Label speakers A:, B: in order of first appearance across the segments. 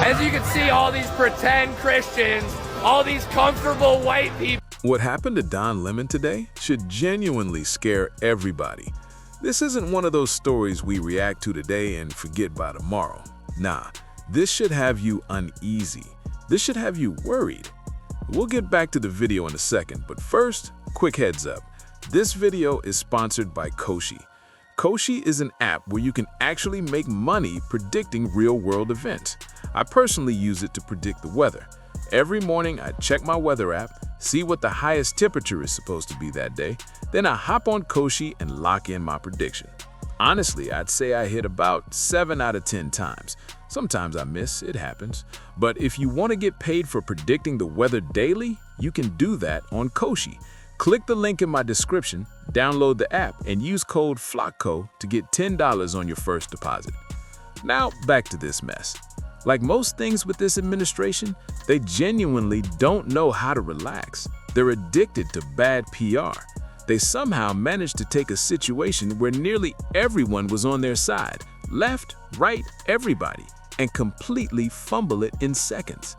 A: As you can see, all these pretend Christians, all these comfortable white people.
B: What happened to Don Lemon today should genuinely scare everybody. This isn't one of those stories we react to today and forget by tomorrow. Nah, this should have you uneasy. This should have you worried. We'll get back to the video in a second, but first, quick heads up. This video is sponsored by Koshi. Koshi is an app where you can actually make money predicting real-world events. I personally use it to predict the weather. Every morning, I check my weather app, see what the highest temperature is supposed to be that day, then I hop on Koshi and lock in my prediction. Honestly, I'd say I hit about 7 out of 10 times. Sometimes I miss, it happens. But if you want to get paid for predicting the weather daily, you can do that on Koshi. Click the link in my description, download the app, and use code FLOCKCO to get $10 on your first deposit. Now, back to this mess. Like most things with this administration, they genuinely don't know how to relax. They're addicted to bad PR. They somehow managed to take a situation where nearly everyone was on their side, left, right, everybody, and completely fumble it in seconds.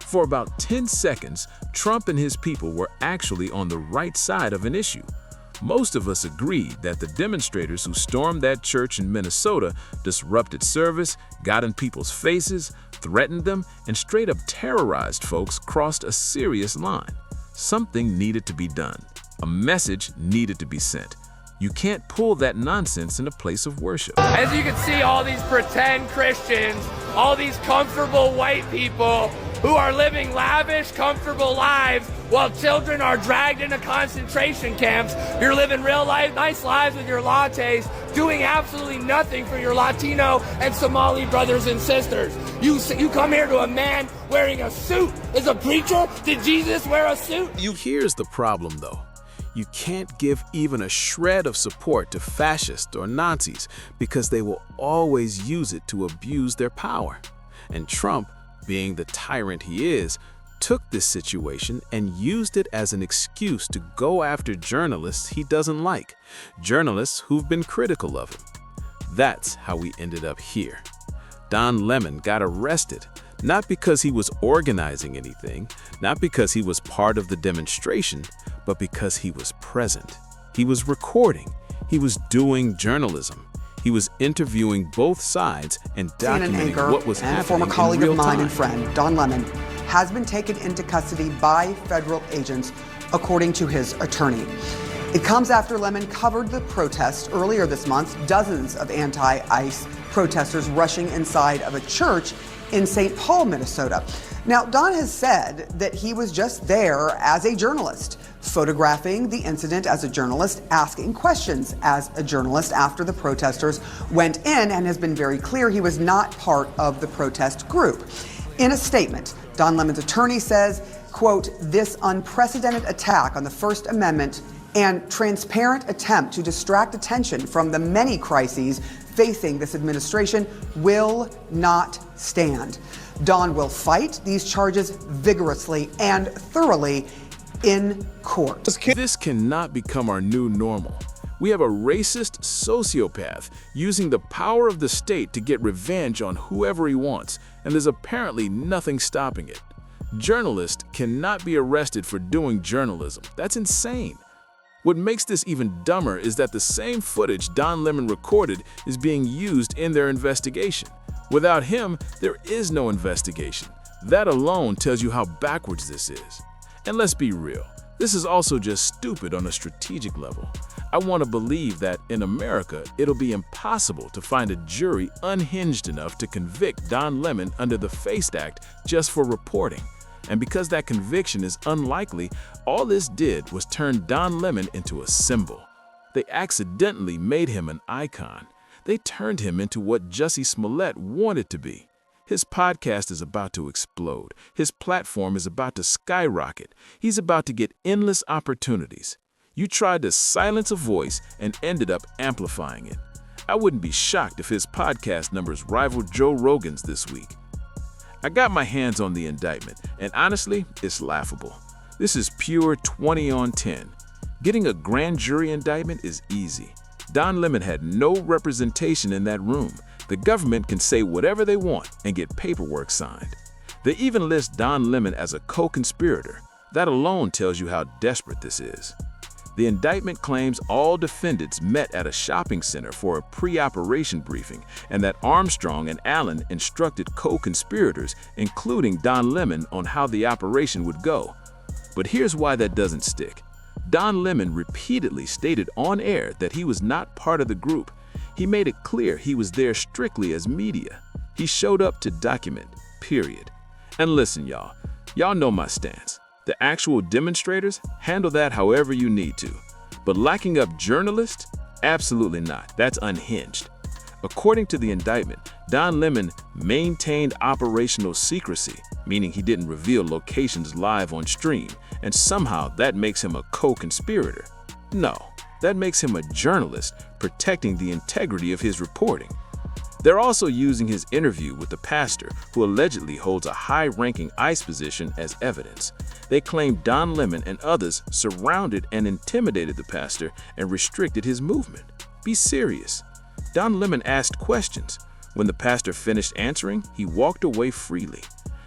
B: For about 10 seconds, Trump and his people were actually on the right side of an issue. Most of us agreed that the demonstrators who stormed that church in Minnesota disrupted service, got in people's faces, threatened them, and straight up terrorized folks crossed a serious line. Something needed to be done. A message needed to be sent. You can't pull that nonsense in a place of worship.
A: As you can see, all these pretend Christians, all these comfortable white people who are living lavish, comfortable lives while children are dragged into concentration camps. You're living real life, nice lives with your lattes, doing absolutely nothing for your Latino and Somali brothers and sisters. You come here to a man wearing a suit. As a preacher, did Jesus wear a suit?
B: Here's the problem, though. You can't give even a shred of support to fascists or Nazis because they will always use it to abuse their power. And Trump, being the tyrant he is, took this situation and used it as an excuse to go after journalists he doesn't like, journalists who've been critical of him. That's how we ended up here. Don Lemon got arrested, not because he was organizing anything, not because he was part of the demonstration, but because he was present. He was recording. He was doing journalism. He was interviewing both sides and documenting what was happening in real time.
C: And a former colleague of mine and friend, Don Lemon, has been taken into custody by federal agents, according to his attorney. It comes after Lemon covered the protest earlier this month, dozens of anti-ICE protesters rushing inside of a church in St. Paul, Minnesota. Now, Don has said that he was just there as a journalist, photographing the incident as a journalist, asking questions as a journalist after the protesters went in, and has been very clear he was not part of the protest group. In a statement, Don Lemon's attorney says, quote, "This unprecedented attack on the First Amendment and transparent attempt to distract attention from the many crises facing this administration will not stand. Don will fight these charges vigorously and thoroughly in court."
B: This cannot become our new normal. We have a racist sociopath using the power of the state to get revenge on whoever he wants, and there's apparently nothing stopping it. Journalists cannot be arrested for doing journalism. That's insane. What makes this even dumber is that the same footage Don Lemon recorded is being used in their investigation. Without him, there is no investigation. That alone tells you how backwards this is. And let's be real, this is also just stupid on a strategic level. I want to believe that in America, it'll be impossible to find a jury unhinged enough to convict Don Lemon under the FACE Act just for reporting. And because that conviction is unlikely, all this did was turn Don Lemon into a symbol. They accidentally made him an icon. They turned him into what Jussie Smollett wanted to be. His podcast is about to explode. His platform is about to skyrocket. He's about to get endless opportunities. You tried to silence a voice and ended up amplifying it. I wouldn't be shocked if his podcast numbers rivaled Joe Rogan's this week. I got my hands on the indictment, and honestly, it's laughable. This is pure 20 on 10. Getting a grand jury indictment is easy. Don Lemon had no representation in that room. The government can say whatever they want and get paperwork signed. They even list Don Lemon as a co-conspirator. That alone tells you how desperate this is. The indictment claims all defendants met at a shopping center for a pre-operation briefing and that Armstrong and Allen instructed co-conspirators, including Don Lemon, on how the operation would go. But here's why that doesn't stick. Don Lemon repeatedly stated on air that he was not part of the group. He made it clear he was there strictly as media. He showed up to document, period. And listen, y'all know my stance. The actual demonstrators, handle that however you need to. But locking up journalists? Absolutely not. That's unhinged. According to the indictment, Don Lemon maintained operational secrecy, meaning he didn't reveal locations live on stream, and somehow that makes him a co-conspirator. No, that makes him a journalist protecting the integrity of his reporting. They're also using his interview with the pastor, who allegedly holds a high-ranking ICE position, as evidence. They claim Don Lemon and others surrounded and intimidated the pastor and restricted his movement. Be serious. Don Lemon asked questions. When the pastor finished answering, he walked away freely.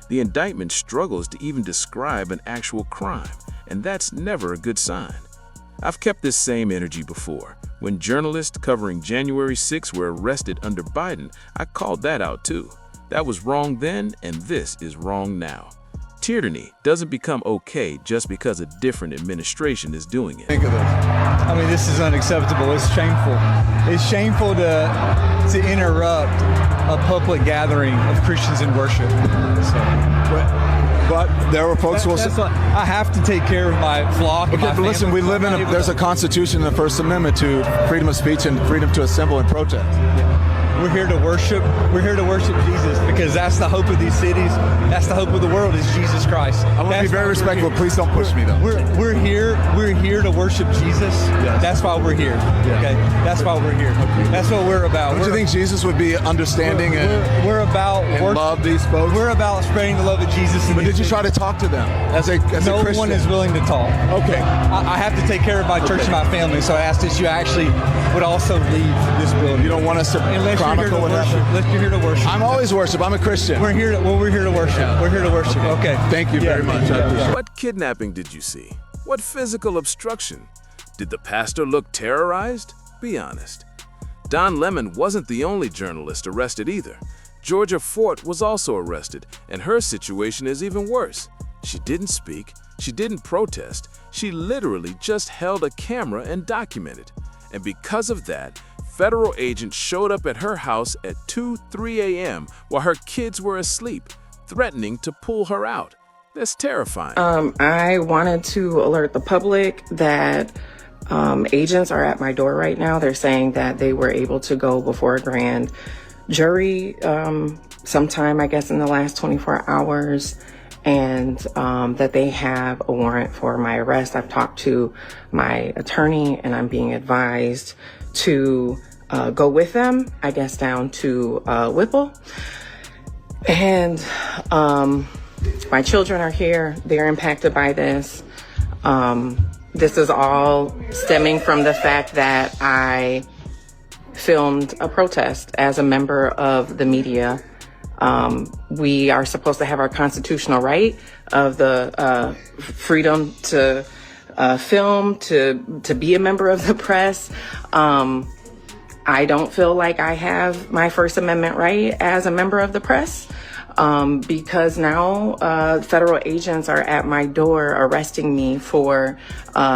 B: The indictment struggles to even describe an actual crime, and that's never a good sign. I've kept this same energy before. When journalists covering January 6 were arrested under Biden, I called that out too. That was wrong then, and this is wrong now. Tyranny doesn't become okay just because a different administration is doing it.
D: Think of this. I mean, this is unacceptable. It's shameful. It's shameful to interrupt a public gathering of Christians in worship.
E: But there were folks who will say,
D: I have to take care of my flock.
E: okay, but listen, we live there's a constitution in the First Amendment to freedom of speech and freedom to assemble and protest.
D: We're here to worship. We're here to worship Jesus because that's the hope of these cities. That's the hope of the world is Jesus Christ.
E: I want to be very respectful. Please don't push me, though.
D: We're here to worship Jesus.
E: Yes.
D: That's why we're here.
E: Yeah.
D: Okay, that's why we're here. Okay. That's what we're about.
E: Don't you think Jesus would be understanding
D: we're about
E: and love these folks?
D: We're about spreading the love of Jesus.
E: But did you try to talk to them as a Christian?
D: No one is willing to talk.
E: Okay.
D: I have to take care of my church and my family, so I asked that you actually would also leave this building.
E: You don't want us to chronicle what happened?
D: Unless you're here to worship.
E: I'm always worship. I'm a Christian.
D: We're here to worship.
E: Yeah.
D: We're here to worship. Okay.
E: Thank you very much. I appreciate it.
B: What kidnapping did you see? What physical obstruction? Did the pastor look terrorized? Be honest. Don Lemon wasn't the only journalist arrested either. Georgia Fort was also arrested, and her situation is even worse. She didn't speak. She didn't protest. She literally just held a camera and documented. And because of that, federal agents showed up at her house at 2-3 a.m. while her kids were asleep, threatening to pull her out. That's terrifying.
F: I wanted to alert the public that agents are at my door right now. They're saying that they were able to go before a grand jury sometime, I guess, in the last 24 hours, and that they have a warrant for my arrest. I've talked to my attorney, and I'm being advised to go with them, I guess, down to Whipple. And my children are here. They're impacted by this. This is all stemming from the fact that I filmed a protest as a member of the media. We are supposed to have our constitutional right of the freedom to film, to be a member of the press. I don't feel like I have my First Amendment right as a member of the press. Because now federal agents are at my door arresting me for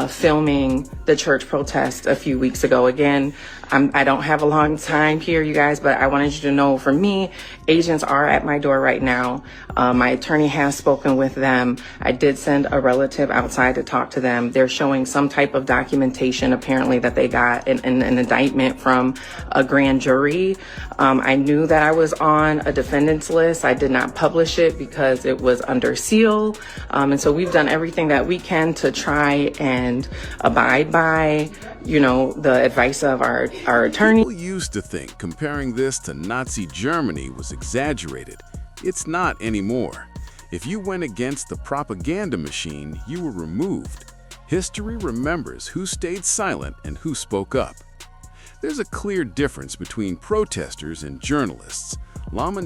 F: filming the church protest a few weeks ago. Again, I don't have a long time here, you guys, but I wanted you to know, for me, agents are at my door right now. My attorney has spoken with them. I did send a relative outside to talk to them. They're showing some type of documentation, apparently, that they got an indictment from a grand jury. I knew that I was on a defendant's list. I did not publish it because it was under seal. And so we've done everything that we can to try and abide by, the advice of our attorney.
B: People used to think comparing this to Nazi Germany was exaggerated. It's not anymore. If you went against the propaganda machine, you were removed. History remembers who stayed silent and who spoke up.
G: There's a clear difference between protesters and journalists.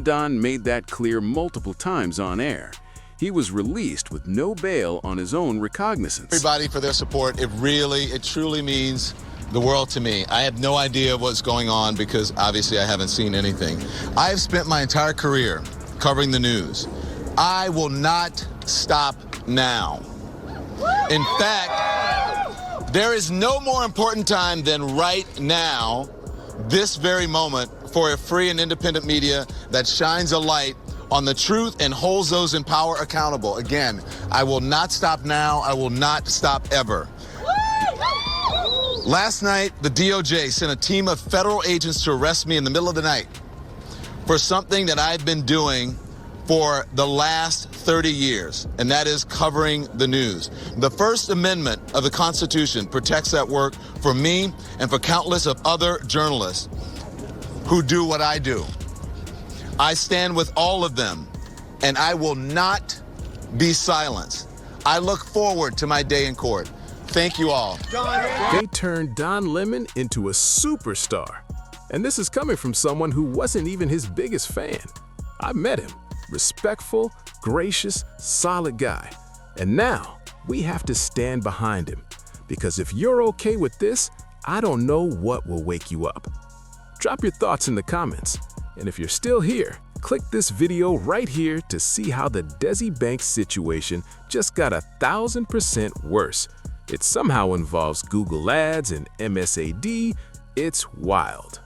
G: Don made that clear multiple times on air. He was released with no bail on his own recognizance.
H: Everybody for their support. It truly means the world to me. I have no idea what's going on because obviously I haven't seen anything. I have spent my entire career covering the news. I will not stop now. In fact, there is no more important time than right now, this very moment, for a free and independent media that shines a light on the truth and holds those in power accountable. Again, I will not stop now. I will not stop ever. Last night, the DOJ sent a team of federal agents to arrest me in the middle of the night for something that I've been doing for the last 30 years, and that is covering the news. The First Amendment of the Constitution protects that work for me and for countless of other journalists who do what I do. I stand with all of them, and I will not be silenced. I look forward to my day in court. Thank you all.
B: They turned Don Lemon into a superstar. And this is coming from someone who wasn't even his biggest fan. I met him. Respectful, gracious, solid guy. And now we have to stand behind him. Because if you're okay with this, I don't know what will wake you up. Drop your thoughts in the comments. And if you're still here, click this video right here to see how the Desi Banks situation just got 1,000% worse. It somehow involves Google Ads and MSAD. It's wild.